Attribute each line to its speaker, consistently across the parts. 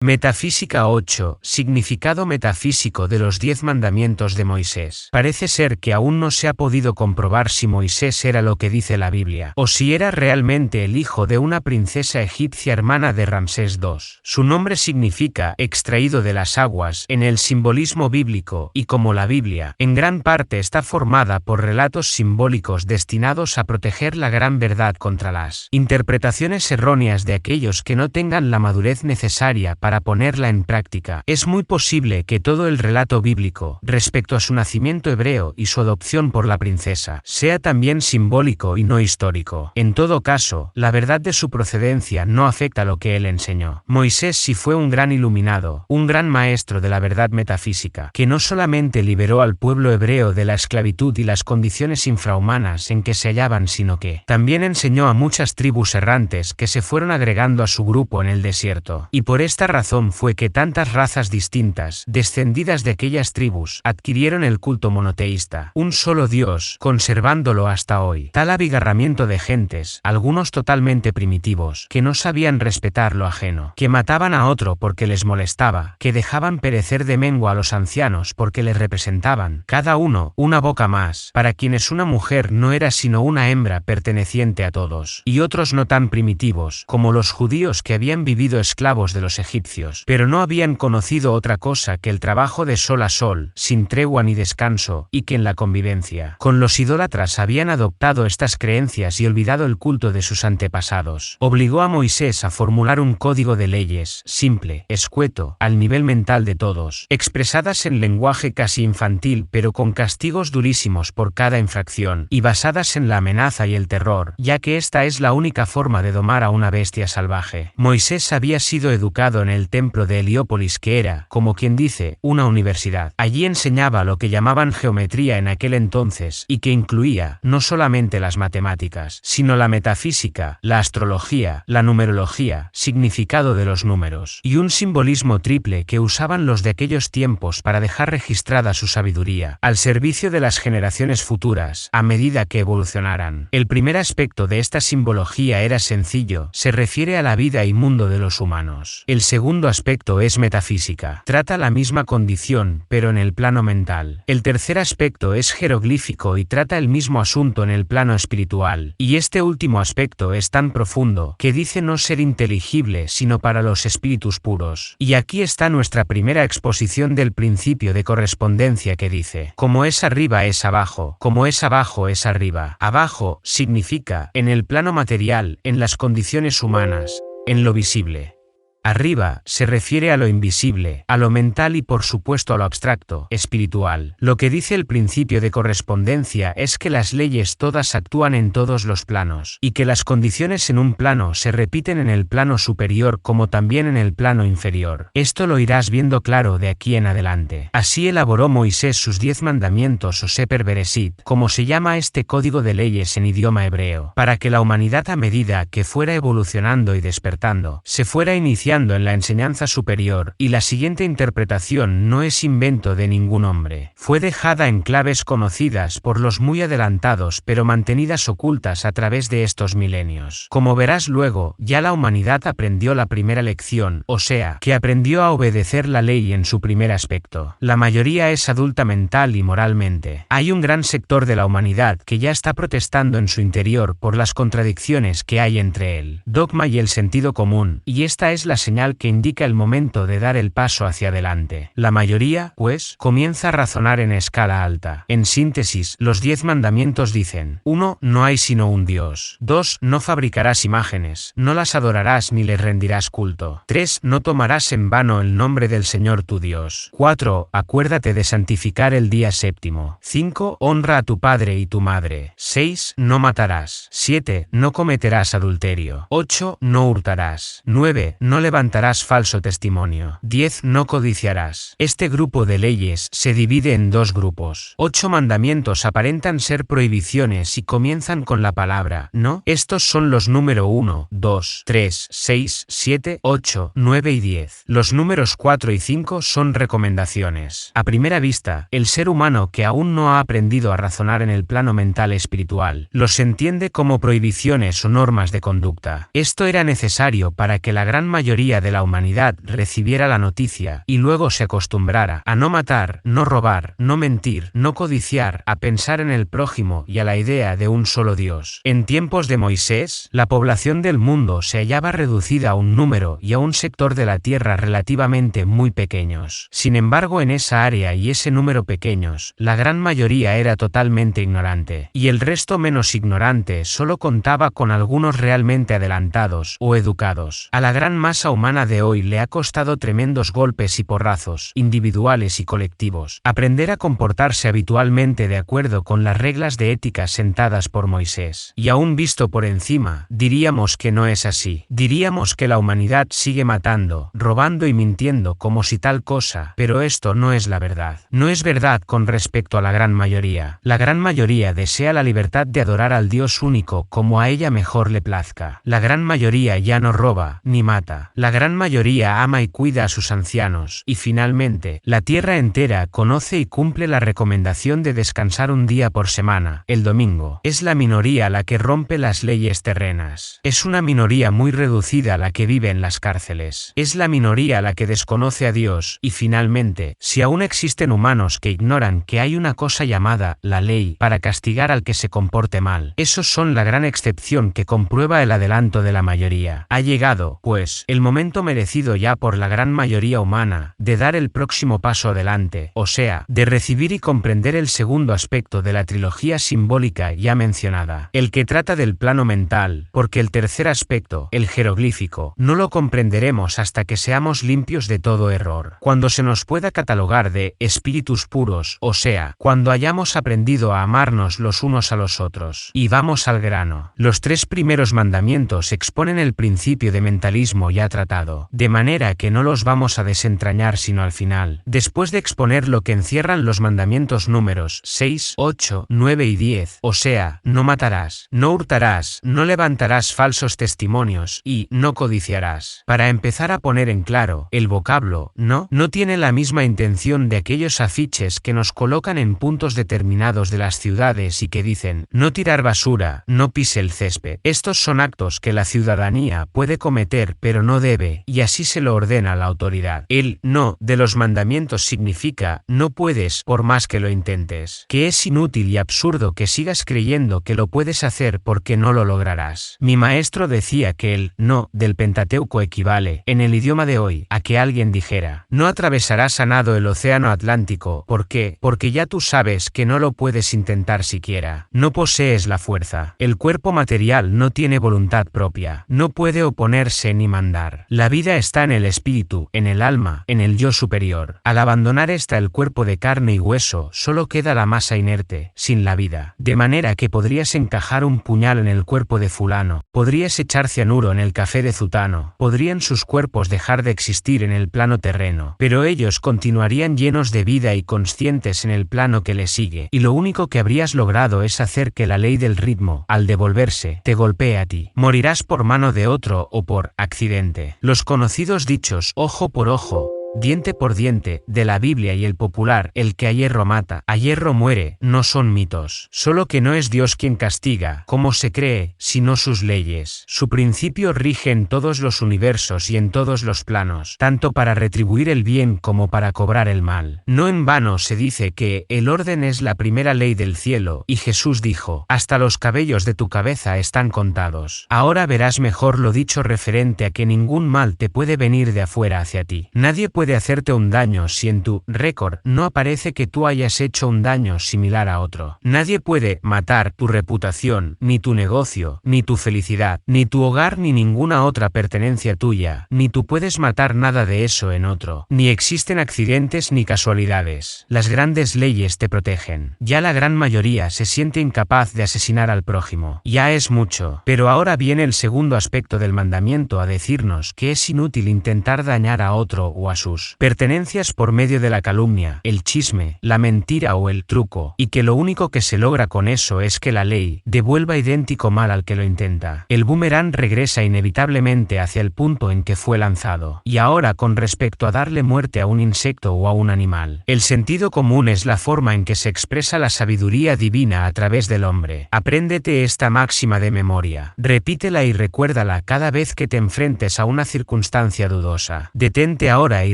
Speaker 1: Metafísica 8. Significado metafísico de los 10 mandamientos de Moisés. Parece ser que aún no se ha podido comprobar si Moisés era lo que dice la Biblia, o si era realmente el hijo de una princesa egipcia hermana de Ramsés II. Su nombre significa extraído de las aguas en el simbolismo bíblico, y como la Biblia, en gran parte está formada por relatos simbólicos destinados a proteger la gran verdad contra las interpretaciones erróneas de aquellos que no tengan la madurez necesaria para ponerla en práctica. Es muy posible que todo el relato bíblico, respecto a su nacimiento hebreo y su adopción por la princesa, sea también simbólico y no histórico. En todo caso, la verdad de su procedencia no afecta lo que él enseñó. Moisés sí fue un gran iluminado, un gran maestro de la verdad metafísica, que no solamente liberó al pueblo hebreo de la esclavitud y las condiciones infrahumanas en que se hallaban, sino que también enseñó a muchas tribus errantes que se fueron agregando a su grupo en el desierto. Y por esta razón fue que tantas razas distintas, descendidas de aquellas tribus, adquirieron el culto monoteísta, un solo Dios, conservándolo hasta hoy. Tal abigarramiento de gentes, algunos totalmente primitivos, que no sabían respetar lo ajeno, que mataban a otro porque les molestaba, que dejaban perecer de mengua a los ancianos porque les representaban, cada uno, una boca más, para quienes una mujer no era sino una hembra perteneciente a todos, y otros no tan primitivos, como los judíos que habían vivido esclavos de los egipcios, pero no habían conocido otra cosa que el trabajo de sol a sol, sin tregua ni descanso, y que en la convivencia con los idólatras habían adoptado estas creencias y olvidado el culto de sus antepasados. Obligó a Moisés a formular un código de leyes, simple, escueto, al nivel mental de todos, expresadas en lenguaje casi infantil pero con castigos durísimos por cada infracción, y basadas en la amenaza y el terror, ya que esta es la única forma de domar a una bestia salvaje. Moisés había sido educado en el templo de Heliópolis, que era, como quien dice, una universidad. Allí enseñaba lo que llamaban geometría en aquel entonces, y que incluía, no solamente las matemáticas, sino la metafísica, la astrología, la numerología, significado de los números, y un simbolismo triple que usaban los de aquellos tiempos para dejar registrada su sabiduría, al servicio de las generaciones futuras, a medida que evolucionaran. El primer aspecto de esta simbología era sencillo, se refiere a la vida y mundo de los humanos. El segundo aspecto es metafísica. Trata la misma condición, pero en el plano mental. El tercer aspecto es jeroglífico y trata el mismo asunto en el plano espiritual. Y este último aspecto es tan profundo que dice no ser inteligible sino para los espíritus puros. Y aquí está nuestra primera exposición del principio de correspondencia, que dice: como es arriba es abajo, como es abajo es arriba. Abajo significa en el plano material, en las condiciones humanas, en lo visible. Arriba se refiere a lo invisible, a lo mental y por supuesto a lo abstracto, espiritual. Lo que dice el principio de correspondencia es que las leyes todas actúan en todos los planos, y que las condiciones en un plano se repiten en el plano superior como también en el plano inferior. Esto lo irás viendo claro de aquí en adelante. Así elaboró Moisés sus 10 mandamientos, o Sefer Bereshit, como se llama este código de leyes en idioma hebreo, para que la humanidad, a medida que fuera evolucionando y despertando, se fuera iniciando en la enseñanza superior, y la siguiente interpretación no es invento de ningún hombre. Fue dejada en claves conocidas por los muy adelantados pero mantenidas ocultas a través de estos milenios. Como verás luego, ya la humanidad aprendió la primera lección, o sea, que aprendió a obedecer la ley en su primer aspecto. La mayoría es adulta mental y moralmente. Hay un gran sector de la humanidad que ya está protestando en su interior por las contradicciones que hay entre el dogma y el sentido común, y esta es la señal que indica el momento de dar el paso hacia adelante. La mayoría, pues, comienza a razonar en escala alta. En síntesis, los 10 mandamientos dicen: 1. No hay sino un Dios. 2. No fabricarás imágenes, no las adorarás ni les rendirás culto. 3. No tomarás en vano el nombre del Señor tu Dios. 4. Acuérdate de santificar el día séptimo. 5. Honra a tu padre y tu madre. 6. No matarás. 7. No cometerás adulterio. 8. No hurtarás. 9. No levantarás falso testimonio. 10. No codiciarás. Este grupo de leyes se divide en dos grupos. 8 mandamientos aparentan ser prohibiciones y comienzan con la palabra no. Estos son los número 1, 2, 3, 6, 7, 8, 9 y 10. Los números 4 y 5 son recomendaciones. A primera vista, el ser humano que aún no ha aprendido a razonar en el plano mental espiritual, los entiende como prohibiciones o normas de conducta. Esto era necesario para que la gran mayoría mayoría de la humanidad recibiera la noticia y luego se acostumbrara a no matar, no robar, no mentir, no codiciar, a pensar en el prójimo y a la idea de un solo Dios. En tiempos de Moisés, la población del mundo se hallaba reducida a un número y a un sector de la tierra relativamente muy pequeños. Sin embargo, en esa área y ese número pequeños, la gran mayoría era totalmente ignorante, y el resto menos ignorante solo contaba con algunos realmente adelantados o educados. A la gran masa humana de hoy le ha costado tremendos golpes y porrazos, individuales y colectivos, aprender a comportarse habitualmente de acuerdo con las reglas de ética sentadas por Moisés. Y aún visto por encima, diríamos que no es así. Diríamos que la humanidad sigue matando, robando y mintiendo como si tal cosa, pero esto no es la verdad. No es verdad con respecto a la gran mayoría. La gran mayoría desea la libertad de adorar al Dios único como a ella mejor le plazca. La gran mayoría ya no roba, ni mata. La gran mayoría ama y cuida a sus ancianos. Y finalmente, la tierra entera conoce y cumple la recomendación de descansar un día por semana, el domingo. Es la minoría la que rompe las leyes terrenas. Es una minoría muy reducida la que vive en las cárceles. Es la minoría la que desconoce a Dios. Y finalmente, si aún existen humanos que ignoran que hay una cosa llamada la ley para castigar al que se comporte mal, esos son la gran excepción que comprueba el adelanto de la mayoría. Ha llegado, pues, el momento merecido ya por la gran mayoría humana de dar el próximo paso adelante, o sea, de recibir y comprender el segundo aspecto de la trilogía simbólica ya mencionada, el que trata del plano mental, porque el tercer aspecto, el jeroglífico, no lo comprenderemos hasta que seamos limpios de todo error, cuando se nos pueda catalogar de espíritus puros, o sea, cuando hayamos aprendido a amarnos los unos a los otros. Y vamos al grano. Los 3 primeros mandamientos exponen el principio de mentalismo ya tratado, de manera que no los vamos a desentrañar sino al final, después de exponer lo que encierran los mandamientos números 6, 8, 9 y 10, o sea, no matarás, no hurtarás, no levantarás falsos testimonios y no codiciarás. Para empezar a poner en claro, el vocablo no tiene la misma intención de aquellos afiches que nos colocan en puntos determinados de las ciudades y que dicen no tirar basura, no pise el césped. Estos son actos que la ciudadanía puede cometer pero no debe, y así se lo ordena la autoridad. El no de los mandamientos significa no puedes por más que lo intentes, que es inútil y absurdo que sigas creyendo que lo puedes hacer porque no lo lograrás. Mi maestro decía que el no del Pentateuco equivale, en el idioma de hoy, a que alguien dijera no atravesarás a nado el océano Atlántico. ¿Por qué? Porque ya tú sabes que no lo puedes intentar siquiera. No posees la fuerza. El cuerpo material no tiene voluntad propia. No puede oponerse ni mandar. La vida está en el espíritu, en el alma, en el yo superior. Al abandonar el cuerpo de carne y hueso, solo queda la masa inerte, sin la vida. De manera que podrías encajar un puñal en el cuerpo de fulano, podrías echar cianuro en el café de Zutano, podrían sus cuerpos dejar de existir en el plano terreno, pero ellos continuarían llenos de vida y conscientes en el plano que le sigue, y lo único que habrías logrado es hacer que la ley del ritmo, al devolverse, te golpee a ti. Morirás por mano de otro o por accidente. Los conocidos dichos ojo por ojo, diente por diente, de la Biblia y el popular, el que a hierro mata, a hierro muere, no son mitos. Solo que no es Dios quien castiga, como se cree, sino sus leyes. Su principio rige en todos los universos y en todos los planos, tanto para retribuir el bien como para cobrar el mal. No en vano se dice que el orden es la primera ley del cielo, y Jesús dijo, hasta los cabellos de tu cabeza están contados. Ahora verás mejor lo dicho referente a que ningún mal te puede venir de afuera hacia ti. Nadie puede hacerte un daño si en tu récord no aparece que tú hayas hecho un daño similar a otro. Nadie puede matar tu reputación, ni tu negocio, ni tu felicidad, ni tu hogar, ni ninguna otra pertenencia tuya, ni tú puedes matar nada de eso en otro. Ni existen accidentes ni casualidades. Las grandes leyes te protegen. Ya la gran mayoría se siente incapaz de asesinar al prójimo. Ya es mucho. Pero ahora viene el segundo aspecto del mandamiento a decirnos que es inútil intentar dañar a otro o a su sus pertenencias por medio de la calumnia, el chisme, la mentira o el truco, y que lo único que se logra con eso es que la ley devuelva idéntico mal al que lo intenta. El boomerang regresa inevitablemente hacia el punto en que fue lanzado. Y ahora, con respecto a darle muerte a un insecto o a un animal, el sentido común es la forma en que se expresa la sabiduría divina a través del hombre. Apréndete esta máxima de memoria. Repítela y recuérdala cada vez que te enfrentes a una circunstancia dudosa. Detente ahora y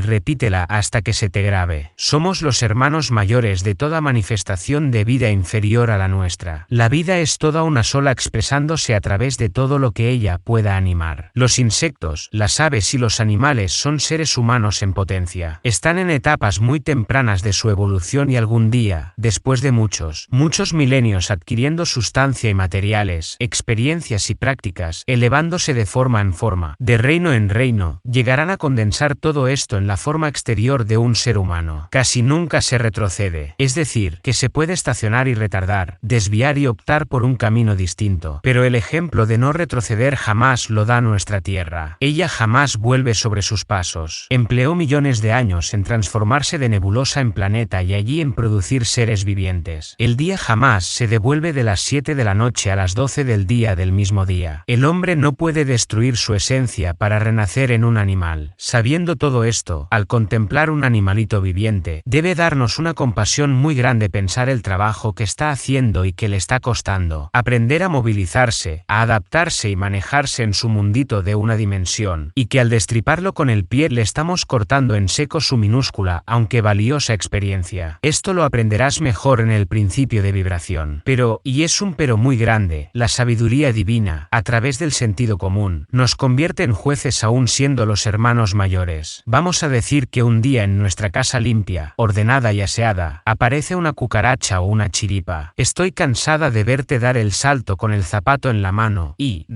Speaker 1: repítela hasta que se te grabe. Somos los hermanos mayores de toda manifestación de vida inferior a la nuestra. La vida es toda una sola expresándose a través de todo lo que ella pueda animar. Los insectos, las aves y los animales son seres humanos en potencia. Están en etapas muy tempranas de su evolución y algún día, después de muchos milenios adquiriendo sustancia y materiales, experiencias y prácticas, elevándose de forma en forma, de reino en reino, llegarán a condensar todo esto en la forma exterior de un ser humano. Casi nunca se retrocede, es decir, que se puede estacionar y retardar, desviar y optar por un camino distinto. Pero el ejemplo de no retroceder jamás lo da nuestra Tierra. Ella jamás vuelve sobre sus pasos. Empleó millones de años en transformarse de nebulosa en planeta y allí en producir seres vivientes. El día jamás se devuelve de las 7 de la noche a las 12 del día del mismo día. El hombre no puede destruir su esencia para renacer en un animal. Sabiendo todo esto, al contemplar un animalito viviente, debe darnos una compasión muy grande pensar el trabajo que está haciendo y que le está costando. Aprender a movilizarse, a adaptarse y manejarse en su mundito de una dimensión, y que al destriparlo con el pie le estamos cortando en seco su minúscula, aunque valiosa experiencia. Esto lo aprenderás mejor en el principio de vibración. Pero, y es un pero muy grande, la sabiduría divina, a través del sentido común, nos convierte en jueces aún siendo los hermanos mayores. Vamos a decir que un día en nuestra casa limpia, ordenada y aseada, aparece una cucaracha o una chiripa. Estoy cansada de verte dar el salto con el zapato en la mano y,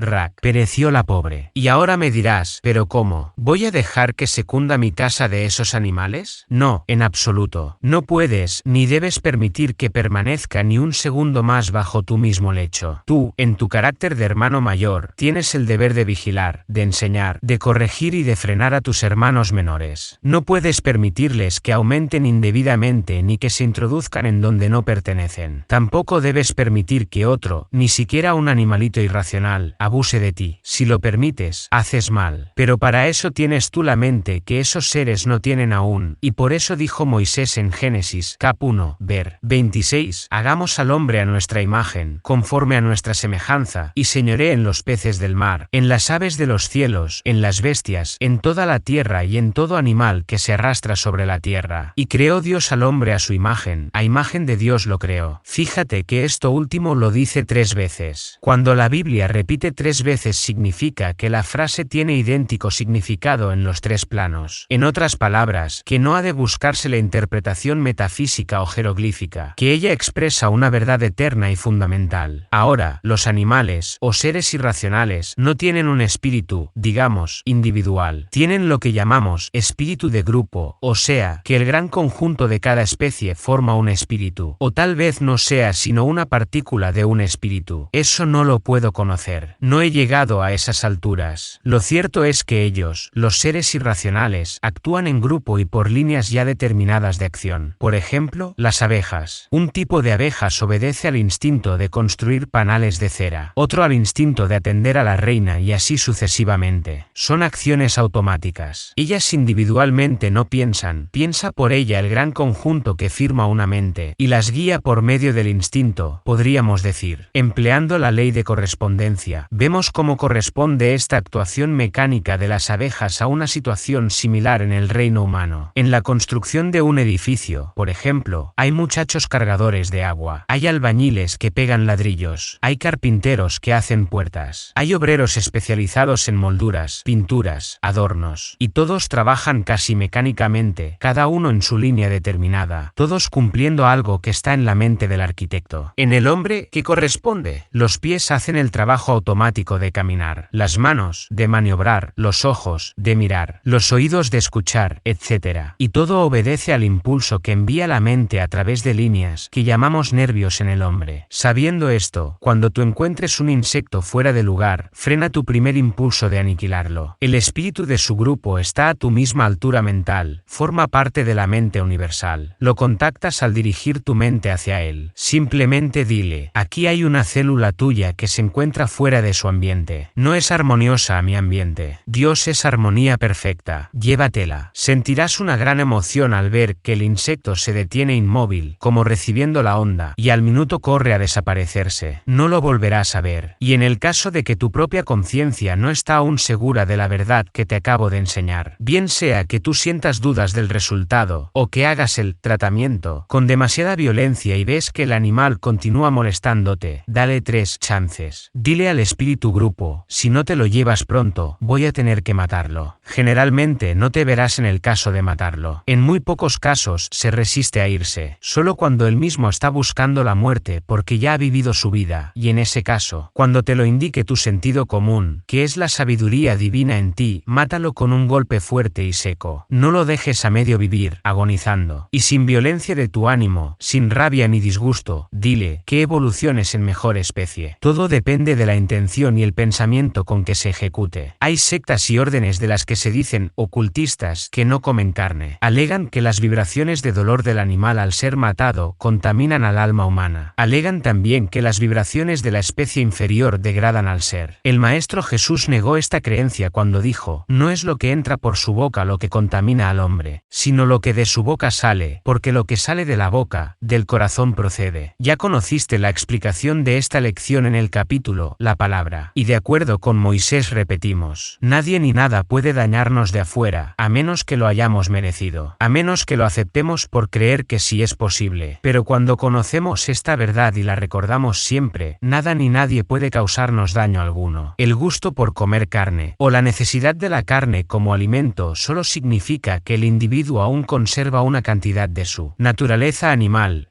Speaker 1: pereció la pobre. Y ahora me dirás, ¿pero cómo? ¿Voy a dejar que se cunda mi casa de esos animales? No, en absoluto. No puedes, ni debes permitir que permanezca ni un segundo más bajo tu mismo lecho. Tú, en tu carácter de hermano mayor, tienes el deber de vigilar, de enseñar, de corregir y de frenar a tus hermanos menores. No puedes permitirles que aumenten indebidamente ni que se introduzcan en donde no pertenecen. Tampoco debes permitir que otro, ni siquiera un animalito irracional, abuse de ti. Si lo permites, haces mal. Pero para eso tienes tú la mente que esos seres no tienen aún, y por eso dijo Moisés en Génesis, cap 1, ver 26, hagamos al hombre a nuestra imagen, conforme a nuestra semejanza, y señoree en los peces del mar, en las aves de los cielos, en las bestias, en toda la tierra y en todo animal que se arrastra sobre la tierra. Y creó Dios al hombre a su imagen, a imagen de Dios lo creó. Fíjate que esto último lo dice 3 veces. Cuando la Biblia repite 3 veces significa que la frase tiene idéntico significado en los 3 planos. En otras palabras, que no ha de buscarse la interpretación metafísica o jeroglífica, que ella expresa una verdad eterna y fundamental. Ahora, los animales, o seres irracionales, no tienen un espíritu, digamos, individual. Tienen lo que llamamos espíritu de grupo, o sea, que el gran conjunto de cada especie forma un espíritu. O tal vez no sea sino una partícula de un espíritu. Eso no lo puedo conocer. No he llegado a esas alturas. Lo cierto es que ellos, los seres irracionales, actúan en grupo y por líneas ya determinadas de acción. Por ejemplo, las abejas. Un tipo de abejas obedece al instinto de construir panales de cera, otro al instinto de atender a la reina y así sucesivamente. Son acciones automáticas. Ellas individualmente no piensan, piensa por ella el gran conjunto que firma una mente, y las guía por medio del instinto, podríamos decir. Empleando la ley de correspondencia, vemos cómo corresponde esta actuación mecánica de las abejas a una situación similar en el reino humano. En la construcción de un edificio, por ejemplo, hay muchachos cargadores de agua, hay albañiles que pegan ladrillos, hay carpinteros que hacen puertas, hay obreros especializados en molduras, pinturas, adornos, y todos trabajan casi mecánicamente, cada uno en su línea determinada, todos cumpliendo algo que está en la mente del arquitecto. En el hombre, ¿qué corresponde? Los pies hacen el trabajo automático de caminar, las manos, de maniobrar, los ojos, de mirar, los oídos de escuchar, etc. Y todo obedece al impulso que envía la mente a través de líneas que llamamos nervios en el hombre. Sabiendo esto, cuando tú encuentres un insecto fuera de lugar, frena tu primer impulso de aniquilarlo. El espíritu de su grupo está a tu misma altura mental, forma parte de la mente universal. Lo contactas al dirigir tu mente hacia él. Simplemente dile, aquí hay una célula tuya que se encuentra fuera de su ambiente. No es armoniosa a mi ambiente. Dios es armonía perfecta. Llévatela. Sentirás una gran emoción al ver que el insecto se detiene inmóvil, como recibiendo la onda, y al minuto corre a desaparecerse. No lo volverás a ver. Y en el caso de que tu propia conciencia no está aún segura de la verdad que te acabo de enseñar, bien sea que tú sientas dudas del resultado, o que hagas el tratamiento con demasiada violencia y ves que el animal continúa molestándote, dale 3 chances. Dile al espíritu grupo, si no te lo llevas pronto, voy a tener que matarlo. Generalmente no te verás en el caso de matarlo. En muy pocos casos se resiste a irse, solo cuando él mismo está buscando la muerte porque ya ha vivido su vida, y en ese caso, cuando te lo indique tu sentido común, que es la sabiduría divina en ti, mátalo con un golpe fuerte y seco. No lo dejes a medio vivir, agonizando, y sin violencia de tu ánimo, sin rabia ni disgusto, dile que evoluciones en mejor especie. Todo depende de la intención y el pensamiento con que se ejecute. Hay sectas y órdenes de las que se dicen ocultistas que no comen carne. Alegan que las vibraciones de dolor del animal al ser matado contaminan al alma humana. Alegan también que las vibraciones de la especie inferior degradan al ser. El Maestro Jesús negó esta creencia cuando dijo, no es lo que entra por su boca lo que contamina al hombre, sino lo que de su boca sale, porque lo que sale de la boca, del corazón procede. Ya conociste la explicación de esta lección en el capítulo, la palabra, y de acuerdo con Moisés repetimos, nadie ni nada puede dañarnos de afuera, a menos que lo hayamos merecido, a menos que lo aceptemos por creer que sí es posible. Pero cuando conocemos esta verdad y la recordamos siempre, nada ni nadie puede causarnos daño alguno. El gusto por comer carne, o la necesidad de la carne como alimento solo significa que el individuo aún conserva una cantidad de su naturaleza animal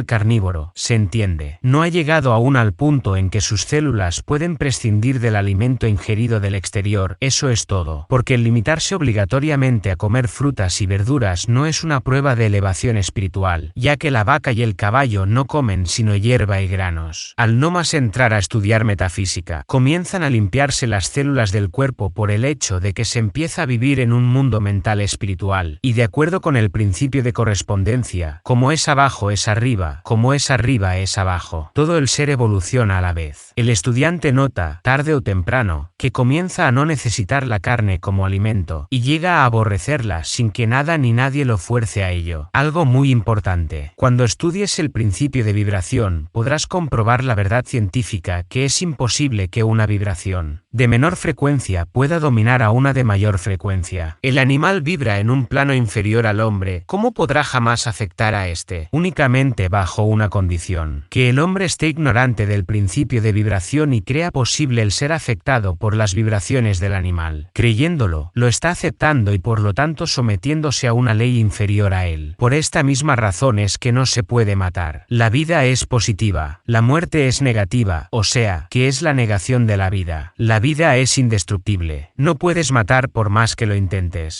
Speaker 1: carnívoro, se entiende. No ha llegado aún al punto en que sus células pueden prescindir del alimento ingerido del exterior, eso es todo. Porque el limitarse obligatoriamente a comer frutas y verduras no es una prueba de elevación espiritual, ya que la vaca y el caballo no comen sino hierba y granos. Al no más entrar a estudiar metafísica, comienzan a limpiarse las células del cuerpo por el hecho de que se empieza a vivir en un mundo mental espiritual, y de acuerdo con el principio de correspondencia, como es abajo es arriba, como es arriba es abajo. Todo el ser evoluciona a la vez. El estudiante nota, tarde o temprano, que comienza a no necesitar la carne como alimento, y llega a aborrecerla sin que nada ni nadie lo fuerce a ello. Algo muy importante. Cuando estudies el principio de vibración, podrás comprobar la verdad científica que es imposible que una vibración de menor frecuencia pueda dominar a una de mayor frecuencia. El animal vibra en un plano inferior al hombre, ¿cómo podrá jamás afectar a este? Únicamente bajo una condición: que el hombre esté ignorante del principio de vibración y crea posible el ser afectado por las vibraciones del animal. Creyéndolo, lo está aceptando y por lo tanto sometiéndose a una ley inferior a él. Por esta misma razón es que no se puede matar. La vida es positiva, la muerte es negativa, o sea, que es la negación de la vida. La vida es indestructible. No puedes matar por más que lo intentes.